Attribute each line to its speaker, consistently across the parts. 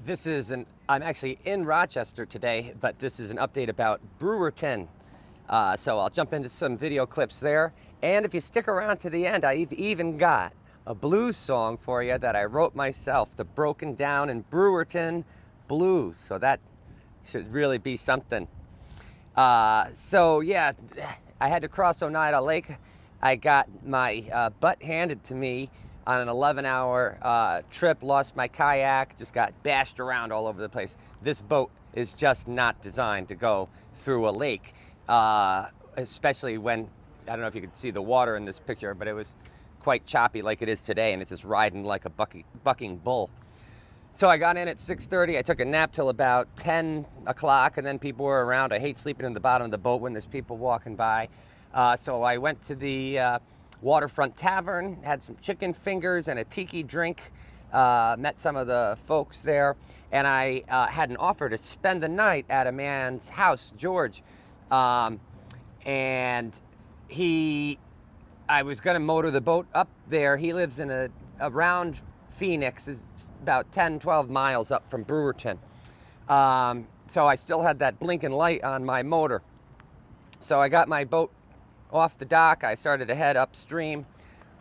Speaker 1: I'm actually in Rochester today, but this is an update about Brewerton. So I'll jump into some video clips there. And if you stick around to the end, I've even got a blues song for you that I wrote myself, the Broken Down in Brewerton Blues. So that should really be something. So yeah, I had to cross Oneida Lake. I got my butt handed to me on an 11-hour trip, lost my kayak, just got bashed around all over the place. This boat is just not designed to go through a lake, especially when, I don't know if you could see the water in this picture, but it was quite choppy like it is today, and it's just riding like a bucking bull. So I got in at 6:30. I took a nap till about 10 o'clock, and then people were around. I hate sleeping in the bottom of the boat when there's people walking by. So I went to the waterfront tavern, had some chicken fingers and a tiki drink, met some of the folks there, and I had an offer to spend the night at a man's house, George. And I was going to motor the boat up there. He lives in around Phoenix, is about 10, 12 miles up from Brewerton. So I still had that blinking light on my motor. So I got my boat off the dock. I started to head upstream.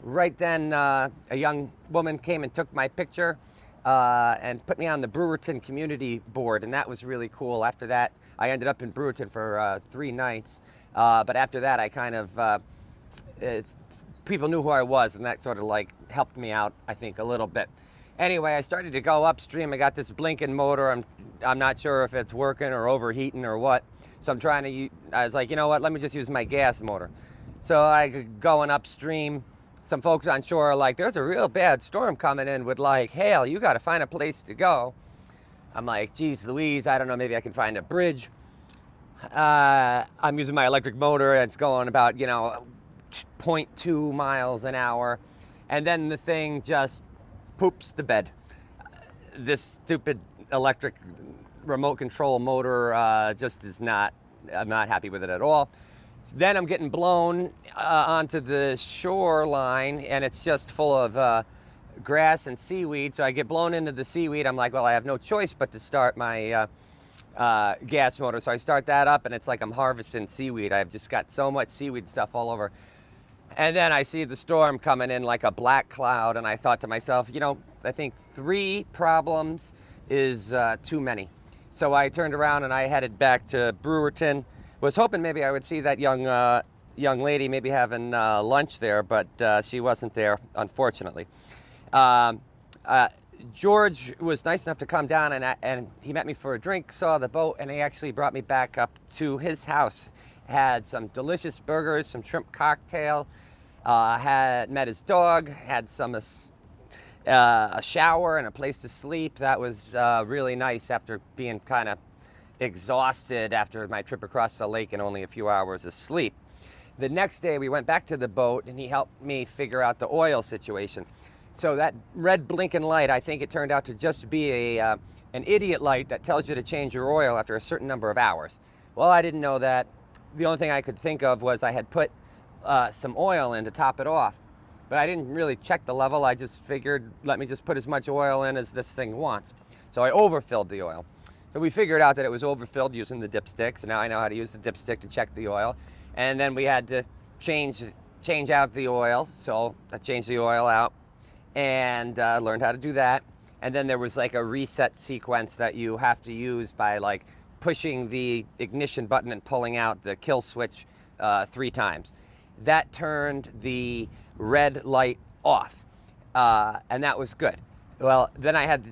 Speaker 1: Right then, a young woman came and took my picture and put me on the Brewerton community board, and that was really cool. After that, I ended up in Brewerton for 3 nights. But after that, I kind of, people knew who I was, and that sort of like helped me out, I think, a little bit. Anyway, I started to go upstream. I got this blinking motor. I'm not sure if it's working or overheating or what. So I was like, you know what, let me just use my gas motor. So I going upstream. Some folks on shore are like, there's a real bad storm coming in with like hail. You got to find a place to go. I'm like, geez Louise, I don't know, maybe I can find a bridge. I'm using my electric motor. It's going about, 0.2 miles an hour. And then the thing just poops the bed. This stupid electric remote control motor just is not, I'm not happy with it at all. Then I'm getting blown onto the shoreline, and it's just full of grass and seaweed. So I get blown into the seaweed. I'm like, well, I have no choice but to start my gas motor. So I start that up, and it's like I'm harvesting seaweed. I've just got so much seaweed stuff all over. And then I see the storm coming in like a black cloud, and I thought to myself, I think 3 problems is too many. So I turned around and I headed back to Brewerton. Was hoping maybe I would see that young lady maybe having lunch there, but she wasn't there, unfortunately. George was nice enough to come down, and he met me for a drink, saw the boat, and he actually brought me back up to his house. Had some delicious burgers, some shrimp cocktail, had met his dog, had a shower and a place to sleep. That was really nice after being kind of exhausted after my trip across the lake and only a few hours of sleep. The next day we went back to the boat, and he helped me figure out the oil situation. So that red blinking light, I think it turned out to just be an idiot light that tells you to change your oil after a certain number of hours. Well, I didn't know that. The only thing I could think of was I had put some oil in to top it off, but I didn't really check the level. I just figured, let me just put as much oil in as this thing wants. So I overfilled the oil. So we figured out that it was overfilled using the dipstick. So now I know how to use the dipstick to check the oil. And then we had to change out the oil. So I changed the oil out and learned how to do that. And then there was like a reset sequence that you have to use by like pushing the ignition button and pulling out the kill switch 3 times. That turned the red light off, and that was good. Well, then I had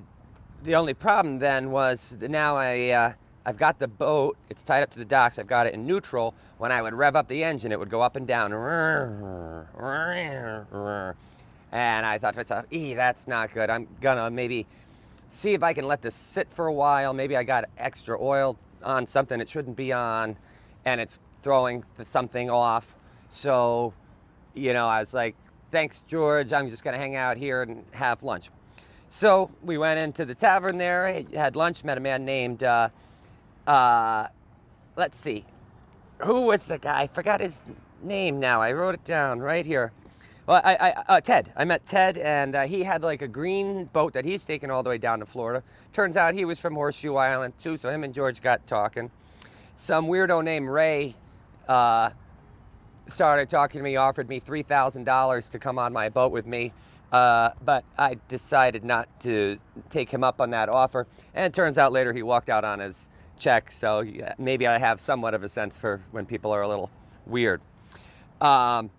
Speaker 1: the only problem then was now I've got the boat, it's tied up to the docks, I've got it in neutral. When I would rev up the engine, it would go up and down. And I thought to myself, that's not good. I'm gonna maybe see if I can let this sit for a while. Maybe I got extra oil on something it shouldn't be on, and it's throwing something off. So, I was like, thanks, George. I'm just gonna hang out here and have lunch. So we went into the tavern there, had lunch, met a man named, let's see, who was the guy? I forgot his name now. I wrote it down right here. Well, Ted. I met Ted, and he had like a green boat that he's taken all the way down to Florida. Turns out he was from Horseshoe Island too, so him and George got talking. Some weirdo named Ray uh, started talking to me, offered me $3,000 to come on my boat with me. But I decided not to take him up on that offer. And it turns out later he walked out on his check. So yeah, maybe I have somewhat of a sense for when people are a little weird. Um,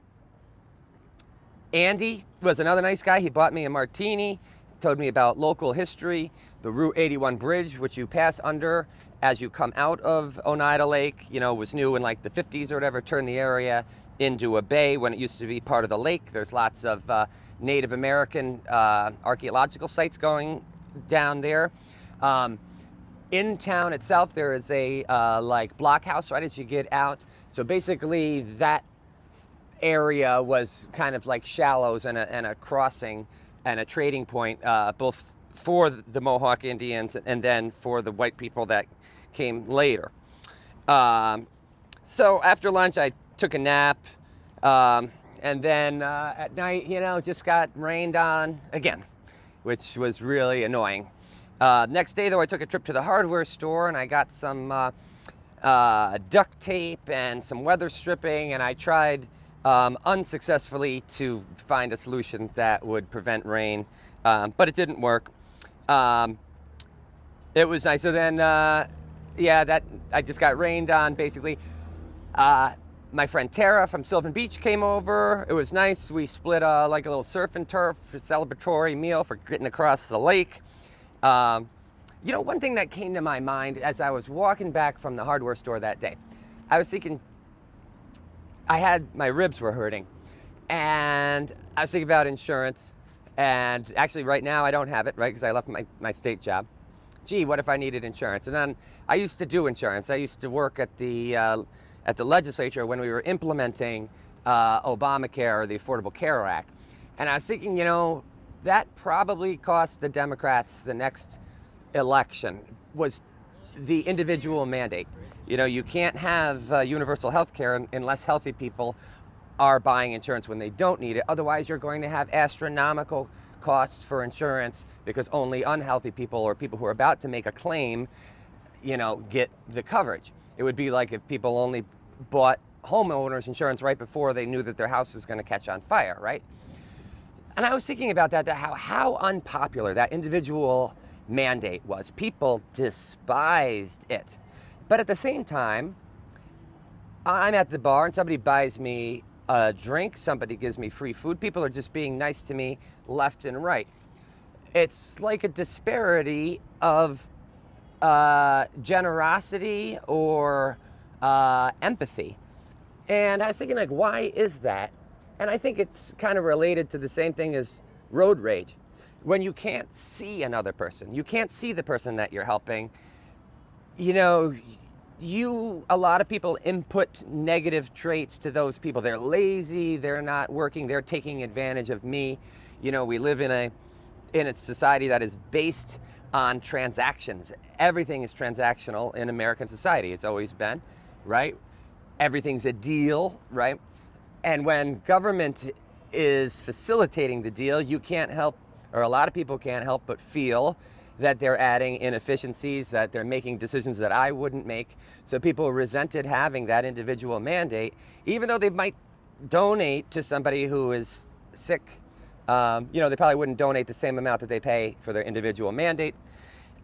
Speaker 1: Andy was another nice guy. He bought me a martini, told me about local history, the Route 81 bridge, which you pass under as you come out of Oneida Lake, was new in like the 50s or whatever, turned the area into a bay when it used to be part of the lake. There's lots of Native American archaeological sites going down there. In town itself, there is a like blockhouse right as you get out. So basically that area was kind of like shallows and a crossing and a trading point, both for the Mohawk Indians and then for the white people that came later. So after lunch, I took a nap, and then at night, just got rained on again, which was really annoying. Next day, though, I took a trip to the hardware store and I got some duct tape and some weather stripping, and I tried unsuccessfully to find a solution that would prevent rain, but it didn't work. It was nice. So then, that I just got rained on basically. My friend Tara from Sylvan Beach came over. It was nice. We split like a little surf and turf celebratory meal for getting across the lake. One thing that came to my mind as I was walking back from the hardware store that day, I was thinking, my ribs were hurting, and I was thinking about insurance, and actually right now I don't have it, right, because I left my state job. Gee, what if I needed insurance? And then I used to do insurance. I used to work at the legislature when we were implementing Obamacare, or the Affordable Care Act, and I was thinking, that probably cost the Democrats the next election, was the individual mandate. You can't have universal health care unless healthy people are buying insurance when they don't need it. Otherwise, you're going to have astronomical costs for insurance because only unhealthy people or people who are about to make a claim, get the coverage. It would be like if people only bought homeowners insurance right before they knew that their house was going to catch on fire, right? And I was thinking about that how unpopular that individual mandate was. People despised it. But at the same time, I'm at the bar and somebody buys me a drink, somebody gives me free food. People are just being nice to me left and right. It's like a disparity of generosity or empathy. And I was thinking, like, why is that? And I think it's kind of related to the same thing as road rage. When you can't see another person, you can't see the person that you're helping, a lot of people input negative traits to those people. They're lazy, they're not working, they're taking advantage of me. We live in a society that is based on transactions. Everything is transactional in American society. It's always been, right? Everything's a deal, right? And when government is facilitating the deal, you can't help, or a lot of people can't help but feel that they're adding inefficiencies, that they're making decisions that I wouldn't make. So people resented having that individual mandate, even though they might donate to somebody who is sick. They probably wouldn't donate the same amount that they pay for their individual mandate.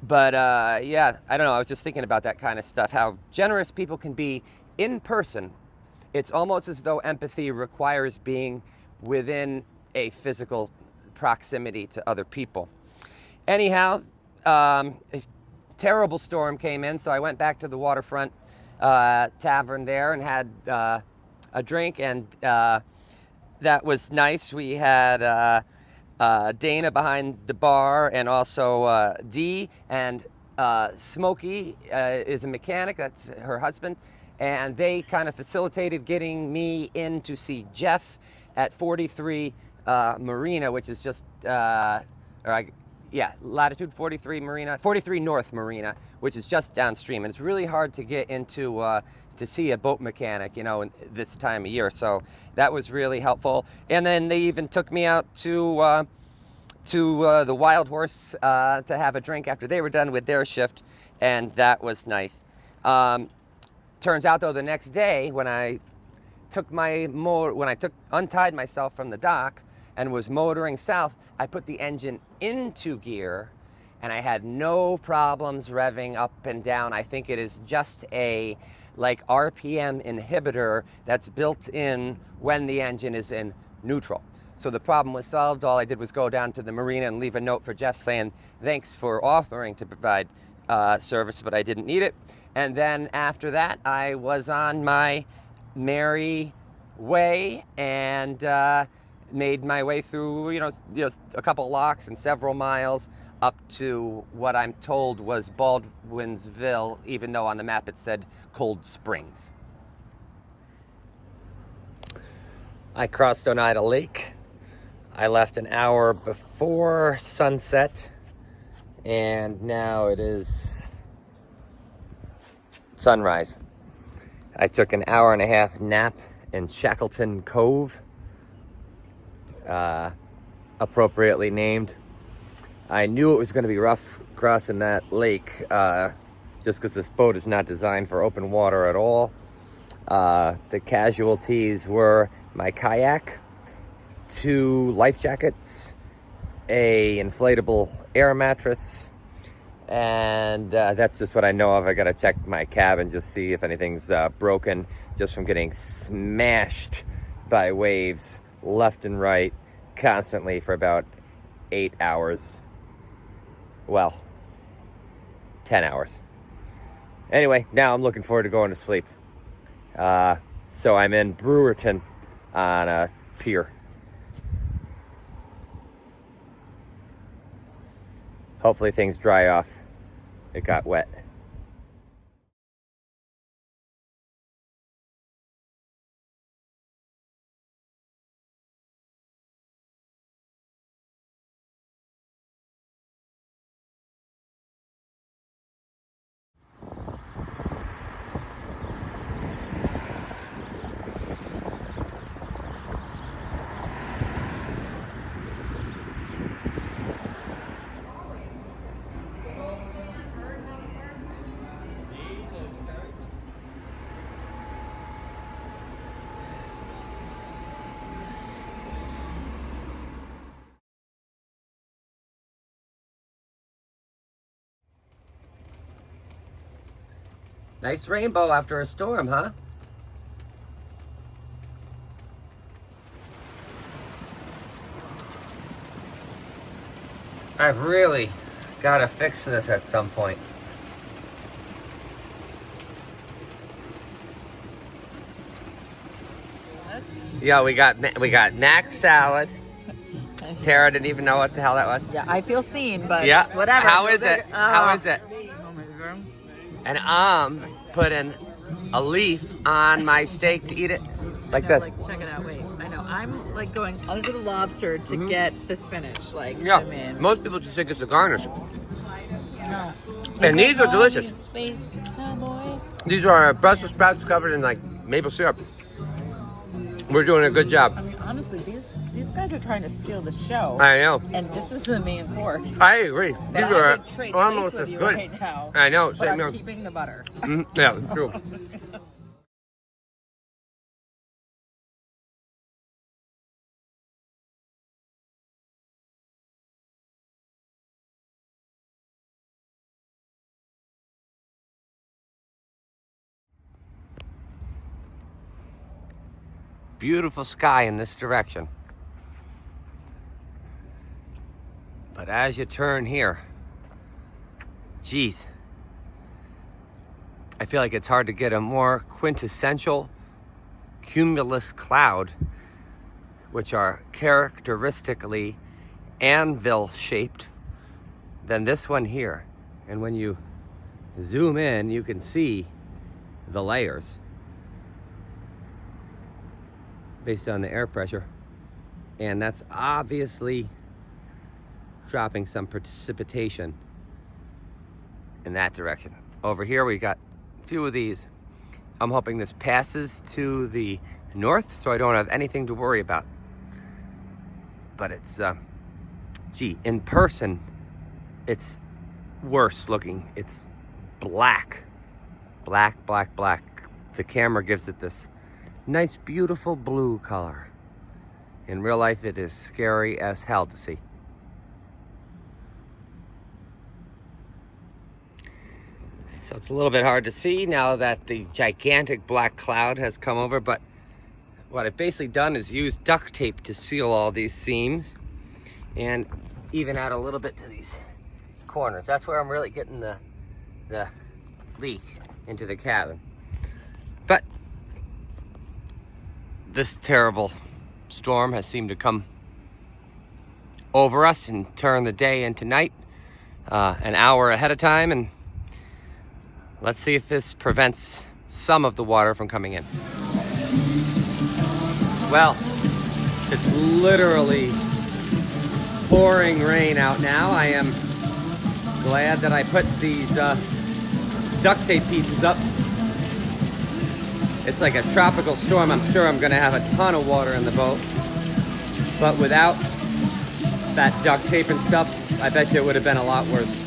Speaker 1: But I don't know. I was just thinking about that kind of stuff, how generous people can be in person. It's almost as though empathy requires being within a physical proximity to other people. Anyhow, a terrible storm came in, so I went back to the waterfront tavern there and had a drink, and that was nice. We had Dana behind the bar, and also Dee, and Smokey is a mechanic. That's her husband. And they kind of facilitated getting me in to see Jeff at 43 Marina, which is just, Yeah, latitude 43 Marina, 43 North Marina, which is just downstream, and it's really hard to get into to see a boat mechanic, you know, in this time of year. So that was really helpful. And then they even took me out to the Wild Horse to have a drink after they were done with their shift, and that was nice. Turns out though, the next day when I untied myself from the dock and was motoring south, I put the engine into gear and I had no problems revving up and down. I think it is just a like RPM inhibitor that's built in when the engine is in neutral. So the problem was solved. All I did was go down to the marina and leave a note for Jeff saying thanks for offering to provide service, but I didn't need it. And then after that, I was on my merry way and made my way through, you know, a couple locks and several miles up to what I'm told was Baldwinsville, even though on the map it said Cold Springs. I crossed Oneida Lake. I left an hour before sunset, and now it is sunrise. I took an hour and a half nap in Shackleton Cove, appropriately named. I knew it was going to be rough crossing that lake, just because this boat is not designed for open water at all. The casualties were my kayak, 2 life jackets, a inflatable air mattress, and that's just what I know of. I gotta check my cab and just see if anything's broken, just from getting smashed by waves left and right constantly for about 8 hours. Well, 10 hours. Anyway, now I'm looking forward to going to sleep. So I'm in Brewerton on a pier. Hopefully things dry off. It got wet. Nice rainbow after a storm, huh? I've really got to fix this at some point. Yeah, we got knack salad. Tara didn't even know what the hell that was.
Speaker 2: Yeah, I feel seen, but
Speaker 1: yeah,
Speaker 2: whatever.
Speaker 1: How is it? How is it?
Speaker 2: Oh my God.
Speaker 1: And I'm putting a leaf on my steak to eat it like this.
Speaker 2: Like, check it out. Wait, I know. I'm like going under the lobster to get the spinach. Like,
Speaker 1: yeah,
Speaker 2: I mean,
Speaker 1: most people just think it's a garnish.
Speaker 2: no.
Speaker 1: And these are delicious.
Speaker 2: Space cowboy.
Speaker 1: These are Brussels sprouts covered in like maple syrup. We're doing a good job.
Speaker 2: I mean, honestly, these guys are trying to steal the show.
Speaker 1: I know.
Speaker 2: And this is the main course.
Speaker 1: I agree.
Speaker 2: But
Speaker 1: These are
Speaker 2: trade
Speaker 1: almost
Speaker 2: with
Speaker 1: as
Speaker 2: you
Speaker 1: good.
Speaker 2: right now.
Speaker 1: I know.
Speaker 2: But
Speaker 1: Same
Speaker 2: I'm
Speaker 1: here.
Speaker 2: keeping the butter.
Speaker 1: Yeah, it's true. Beautiful sky in this direction. But as you turn here, geez, I feel like it's hard to get a more quintessential cumulus cloud, which are characteristically anvil shaped, than this one here. And when you zoom in, you can see the layers based on the air pressure. And that's obviously dropping some precipitation in that direction. Over here we got a few of these. I'm hoping this passes to the north so I don't have anything to worry about. But it's, gee, in person, it's worse looking. It's black. Black, black, black. The camera gives it this nice, beautiful blue color. In real life, it is scary as hell to see. So it's a little bit hard to see now that the gigantic black cloud has come over, but what I've basically done is use duct tape to seal all these seams and even add a little bit to these corners. That's where I'm really getting the leak into the cabin. But this terrible storm has seemed to come over us and turn the day into night an hour ahead of time, and let's see if this prevents some of the water from coming in. Well, it's literally pouring rain out now. I am glad that I put these duct tape pieces up. It's like a tropical storm. I'm sure I'm gonna have a ton of water in the boat. But without that duct tape and stuff, I bet you it would have been a lot worse.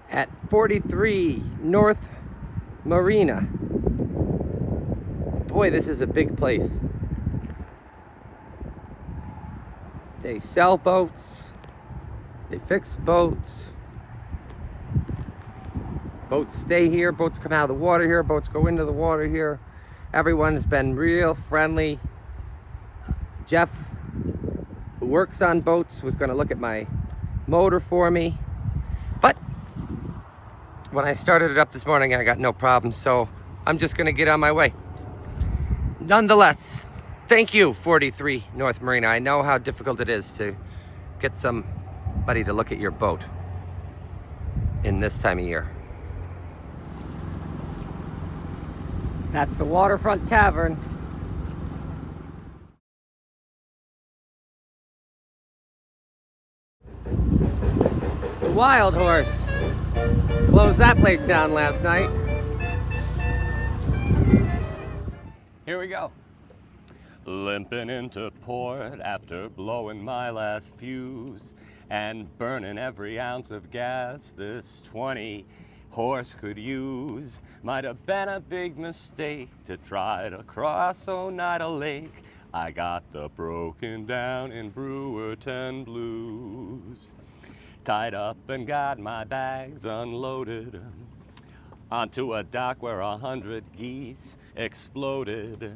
Speaker 1: At 43 North Marina. Boy, this is a big place. They sell boats. They fix boats. Boats stay here. Boats come out of the water here. Boats go into the water here. Everyone's been real friendly. Jeff, who works on boats, was going to look at my motor for me. But when I started it up this morning, I got no problems, so I'm just gonna get on my way. Nonetheless, thank you, 43 North Marina. I know how difficult it is to get somebody to look at your boat in this time of year. That's the Waterfront Tavern. The Wild Horse. Closed that place down last night. Here we go. Limping into port after blowing my last fuse and burning every ounce of gas this 20 horse could use. Might have been a big mistake to try to cross Oneida Lake. I got the broken down in Brewerton blues. Tied up and got my bags unloaded onto a dock where 100 geese exploded.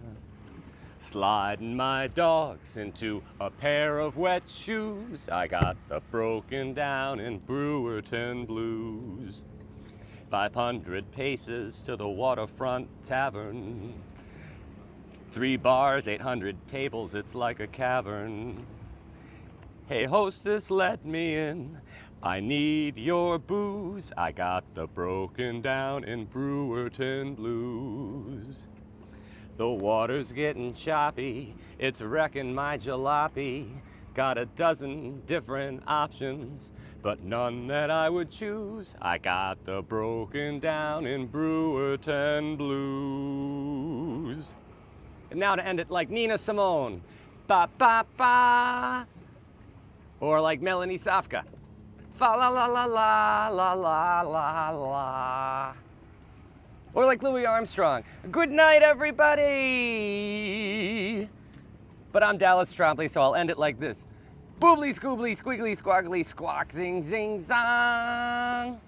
Speaker 1: Sliding my dogs into a pair of wet shoes. I got the broken down in Brewerton blues. 500 paces to the Waterfront Tavern. 3 bars, 800 tables, it's like a cavern. Hey hostess, let me in. I need your booze. I got the broken down in Brewerton blues. The water's getting choppy. It's wrecking my jalopy. Got a dozen different options, but none that I would choose. I got the broken down in Brewerton blues. And now to end it like Nina Simone. Ba ba ba. Or like Melanie Safka. Fa la la la la la la la la. Or like Louis Armstrong. Good night, everybody. But I'm Dallas Trombley, so I'll end it like this. Boobly scoobly squiggly squaggly squawk zing zing zong.